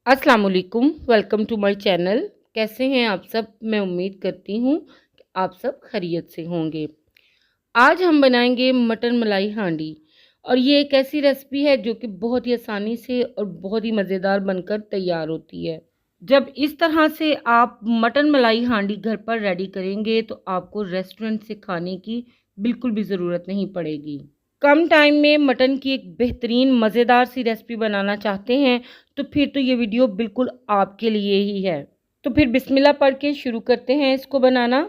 अस्सलाम वालेकुम, welcome to my channel. कैसे हैं आप सब? मैं उम्मीद करती हूँ कि आप सब खैरियत से होंगे। आज हम बनाएंगे मटन मलाई हांडी और ये एक ऐसी रेसिपी है जो कि बहुत ही आसानी से और बहुत ही मज़ेदार बनकर तैयार होती है। जब इस तरह से आप मटन मलाई हांडी घर पर रेडी करेंगे तो आपको रेस्टोरेंट से खाने की बिल्कुल भी ज़रूरत नहीं पड़ेगी। कम टाइम में मटन की एक बेहतरीन मज़ेदार सी रेसिपी बनाना चाहते हैं तो फिर तो ये वीडियो बिल्कुल आपके लिए ही है। तो फिर बिस्मिल्लाह पढ़ के शुरू करते हैं इसको बनाना।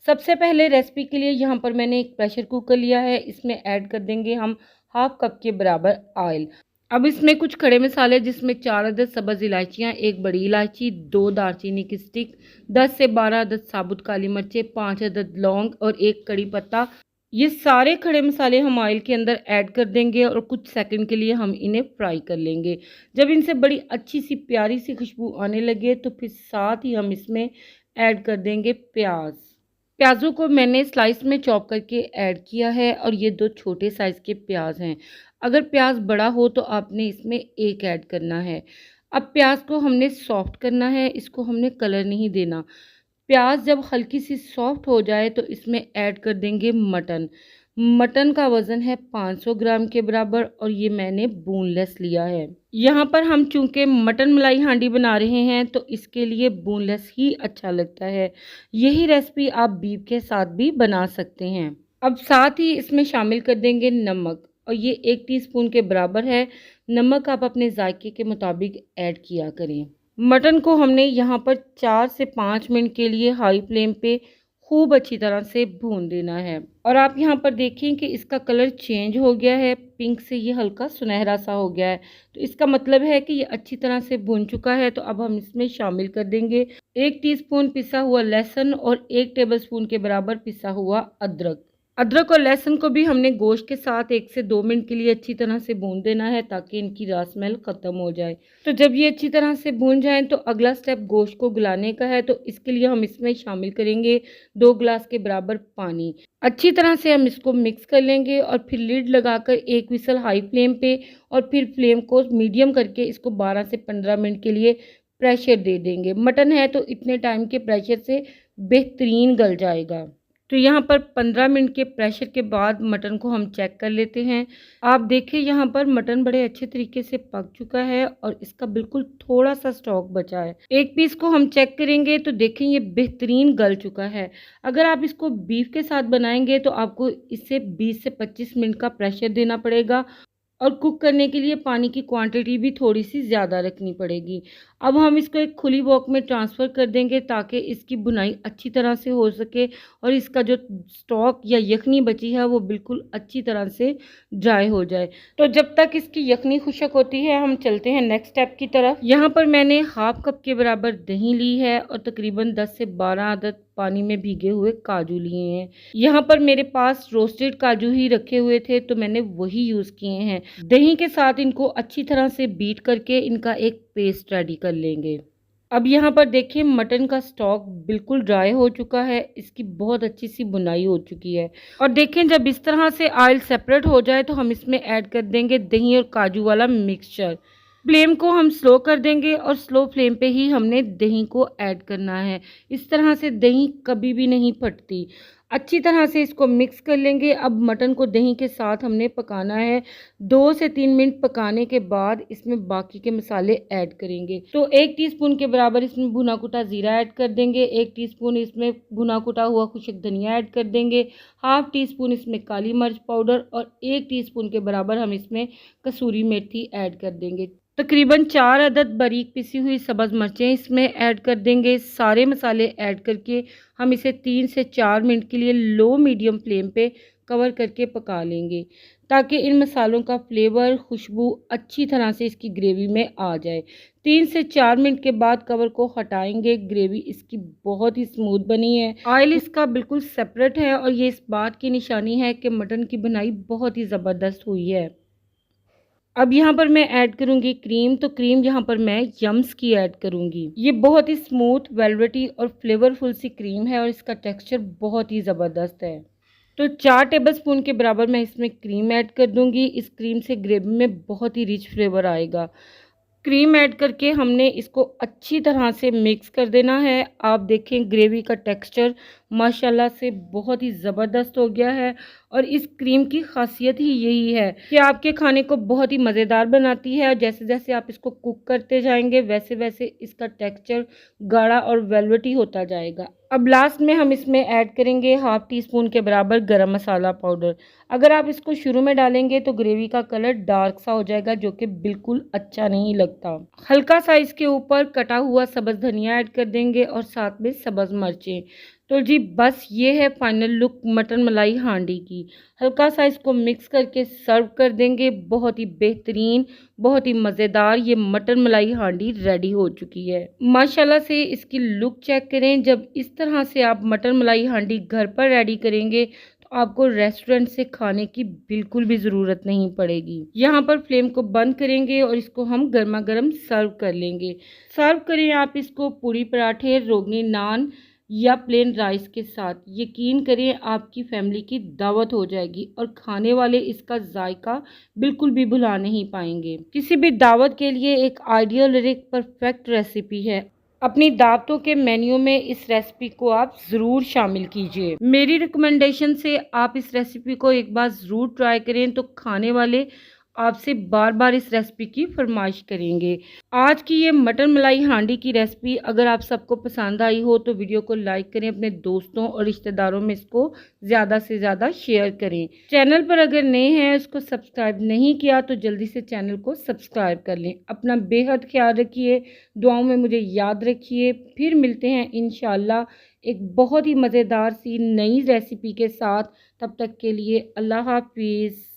सबसे पहले रेसिपी के लिए यहाँ पर मैंने एक प्रेशर कुकर लिया है। इसमें ऐड कर देंगे हम हाफ कप के बराबर ऑयल। अब इसमें कुछ खड़े मसाले जिसमें 4 अदद सब्ज़ इलायचियाँ, एक बड़ी इलायची, 2 दालचीनी की स्टिक, 10 से 12 अदद साबुत काली मिर्चें, 5 अदद लौंग और एक कड़ी पत्ता। ये सारे खड़े मसाले हम ऑयल के अंदर ऐड कर देंगे और कुछ सेकंड के लिए हम इन्हें फ्राई कर लेंगे। जब इनसे बड़ी अच्छी सी प्यारी सी खुशबू आने लगे तो फिर साथ ही हम इसमें ऐड कर देंगे प्याज। प्याज़ों को मैंने स्लाइस में चॉप करके ऐड किया है और ये 2 छोटे साइज़ के प्याज हैं। अगर प्याज बड़ा हो तो आपने इसमें एक ऐड करना है। अब प्याज को हमने सॉफ्ट करना है, इसको हमने कलर नहीं देना। प्याज जब हल्की सी सॉफ्ट हो जाए तो इसमें ऐड कर देंगे मटन। मटन का वज़न है 500 ग्राम के बराबर और ये मैंने बोनलेस लिया है। यहाँ पर हम चूँकि मटन मलाई हांडी बना रहे हैं तो इसके लिए बोनलेस ही अच्छा लगता है। यही रेसिपी आप बीफ के साथ भी बना सकते हैं। अब साथ ही इसमें शामिल कर देंगे नमक और ये 1 टीस्पून के बराबर है। नमक आप अपने जायके के मुताबिक ऐड किया करें। मटन को हमने यहाँ पर 4 से 5 मिनट के लिए हाई फ्लेम पे खूब अच्छी तरह से भून देना है। और आप यहाँ पर देखें कि इसका कलर चेंज हो गया है, पिंक से ये हल्का सुनहरा सा हो गया है। तो इसका मतलब है कि ये अच्छी तरह से भून चुका है। तो अब हम इसमें शामिल कर देंगे 1 टीस्पून पिसा हुआ लहसुन और 1 टेबलस्पून के बराबर पिसा हुआ अदरक। अदरक और लहसुन को भी हमने गोश्त के साथ 1 से 2 मिनट के लिए अच्छी तरह से भून देना है ताकि इनकी रॉ स्मेल ख़त्म हो जाए। तो जब ये अच्छी तरह से भून जाएँ तो अगला स्टेप गोश्त को गलाने का है। तो इसके लिए हम इसमें शामिल करेंगे 2 ग्लास के बराबर पानी। अच्छी तरह से हम इसको मिक्स कर लेंगे और फिर लिड लगाकर 1 विसल हाई फ्लेम पे और फिर फ्लेम को मीडियम करके इसको 12 से 15 मिनट के लिए प्रेशर दे देंगे। मटन है तो इतने टाइम के प्रेशर से बेहतरीन गल जाएगा। तो यहाँ पर 15 मिनट के प्रेशर के बाद मटन को हम चेक कर लेते हैं। आप देखिए यहाँ पर मटन बड़े अच्छे तरीके से पक चुका है और इसका बिल्कुल थोड़ा सा स्टॉक बचा है। एक पीस को हम चेक करेंगे तो देखें ये बेहतरीन गल चुका है। अगर आप इसको बीफ के साथ बनाएंगे तो आपको इससे 20 से 25 मिनट का प्रेशर देना पड़ेगा और कुक करने के लिए पानी की क्वांटिटी भी थोड़ी सी ज़्यादा रखनी पड़ेगी। अब हम इसको एक खुली वॉक में ट्रांसफ़र कर देंगे ताकि इसकी बुनाई अच्छी तरह से हो सके और इसका जो स्टॉक या यखनी बची है वो बिल्कुल अच्छी तरह से ड्राई हो जाए। तो जब तक इसकी यखनी खुशक होती है हम चलते हैं नेक्स्ट स्टेप की तरफ। यहाँ पर मैंने हाफ कप के बराबर दही ली है और तकरीबन 10 से 12 अदद पानी में भीगे हुए काजू लिए हैं। यहाँ पर मेरे पास रोस्टेड काजू ही रखे हुए थे तो मैंने वही यूज़ किए हैं। दही के साथ इनको अच्छी तरह से बीट करके इनका एक पेस्ट रेडी कर लेंगे। अब यहाँ पर देखिए मटन का स्टॉक बिल्कुल ड्राई हो चुका है, इसकी बहुत अच्छी सी बुनाई हो चुकी है। और देखें जब इस तरह से ऑयल सेपरेट हो जाए तो हम इसमें ऐड कर देंगे दही और काजू वाला मिक्सचर। फ्लेम को हम स्लो कर देंगे और स्लो फ्लेम पे ही हमने दही को ऐड करना है। इस तरह से दही कभी भी नहीं फटती। अच्छी तरह से इसको मिक्स कर लेंगे। अब मटन को दही के साथ हमने पकाना है। 2 से 3 मिनट पकाने के बाद इसमें बाकी के मसाले ऐड करेंगे। तो 1 टीस्पून के बराबर इसमें भुना कुटा ज़ीरा ऐड कर देंगे, 1 टीस्पून इसमें भुना कुटा हुआ खुश्क धनिया ऐड कर देंगे, हाफ टीस्पून इसमें काली मिर्च पाउडर और 1 टीस्पून के बराबर हम इसमें कसूरी मेथी ऐड कर देंगे। तकरीबन 4 अदद बारीक पिसी हुई सब्ज़ मिर्चें इसमें ऐड कर देंगे। सारे मसाले ऐड करके हम इसे 3 से 4 मिनट के लिए लो मीडियम फ्लेम पे कवर करके पका लेंगे ताकि इन मसालों का फ्लेवर खुशबू अच्छी तरह से इसकी ग्रेवी में आ जाए। 3 से 4 मिनट के बाद कवर को हटाएंगे। ग्रेवी इसकी बहुत ही स्मूथ बनी है, ऑयल इसका बिल्कुल सेपरेट है और ये इस बात की निशानी है कि मटन की बनाई बहुत ही ज़बरदस्त हुई है। अब यहाँ पर मैं ऐड करूँगी क्रीम। तो क्रीम यहाँ पर मैं यम्स की ऐड करूँगी। ये बहुत ही स्मूथ वेलवेटी और फ्लेवरफुल सी क्रीम है और इसका टेक्सचर बहुत ही ज़बरदस्त है। तो 4 टेबलस्पून के बराबर मैं इसमें क्रीम ऐड कर दूँगी। इस क्रीम से ग्रेवी में बहुत ही रिच फ्लेवर आएगा। क्रीम ऐड करके हमने इसको अच्छी तरह से मिक्स कर देना है। आप देखें ग्रेवी का टेक्सचर माशाल्लाह से बहुत ही ज़बरदस्त हो गया है और इस क्रीम की खासियत ही यही है कि आपके खाने को बहुत ही मज़ेदार बनाती है। और जैसे जैसे आप इसको कुक करते जाएंगे वैसे वैसे इसका टेक्सचर गाढ़ा और वेलवेटी होता जाएगा। अब लास्ट में हम इसमें ऐड करेंगे 1/2 टीस्पून के बराबर गरम मसाला पाउडर। अगर आप इसको शुरू में डालेंगे तो ग्रेवी का कलर डार्क सा हो जाएगा जो कि बिल्कुल अच्छा नहीं लगता। हल्का सा इसके ऊपर कटा हुआ सब्ज़ धनिया ऐड कर देंगे और साथ में सब्ज़ मिर्चें। तो जी बस ये है फाइनल लुक मटन मलाई हांडी की। हल्का सा इसको मिक्स करके सर्व कर देंगे। बहुत ही बेहतरीन, बहुत ही मज़ेदार ये मटन मलाई हांडी रेडी हो चुकी है। माशाल्लाह से इसकी लुक चेक करें। जब इस तरह से आप मटन मलाई हांडी घर पर रेडी करेंगे तो आपको रेस्टोरेंट से खाने की बिल्कुल भी ज़रूरत नहीं पड़ेगी। यहाँ पर फ्लेम को बंद करेंगे और इसको हम गर्मा गर्म सर्व कर लेंगे। सर्व करें आप इसको पूरी पराठे, रोगनी नान या प्लेन राइस के साथ। यकीन करें आपकी फैमिली की दावत हो जाएगी और खाने वाले इसका जायका बिल्कुल भी भुला नहीं पाएंगे। किसी भी दावत के लिए एक आइडियल और एक परफेक्ट रेसिपी है। अपनी दावतों के मेन्यू में इस रेसिपी को आप ज़रूर शामिल कीजिए। मेरी रिकमेंडेशन से आप इस रेसिपी को एक बार ज़रूर ट्राई करें तो खाने वाले आपसे बार बार इस रेसिपी की फरमाइश करेंगे। आज की ये मटन मलाई हांडी की रेसिपी अगर आप सबको पसंद आई हो तो वीडियो को लाइक करें, अपने दोस्तों और रिश्तेदारों में इसको ज़्यादा से ज़्यादा शेयर करें। चैनल पर अगर नए हैं उसको सब्सक्राइब नहीं किया तो जल्दी से चैनल को सब्सक्राइब कर लें। अपना बेहद ख्याल रखिए, दुआओं में मुझे याद रखिए। फिर मिलते हैं इंशाल्लाह एक बहुत ही मज़ेदार सी नई रेसिपी के साथ। तब तक के लिए अल्लाह हाफिज़।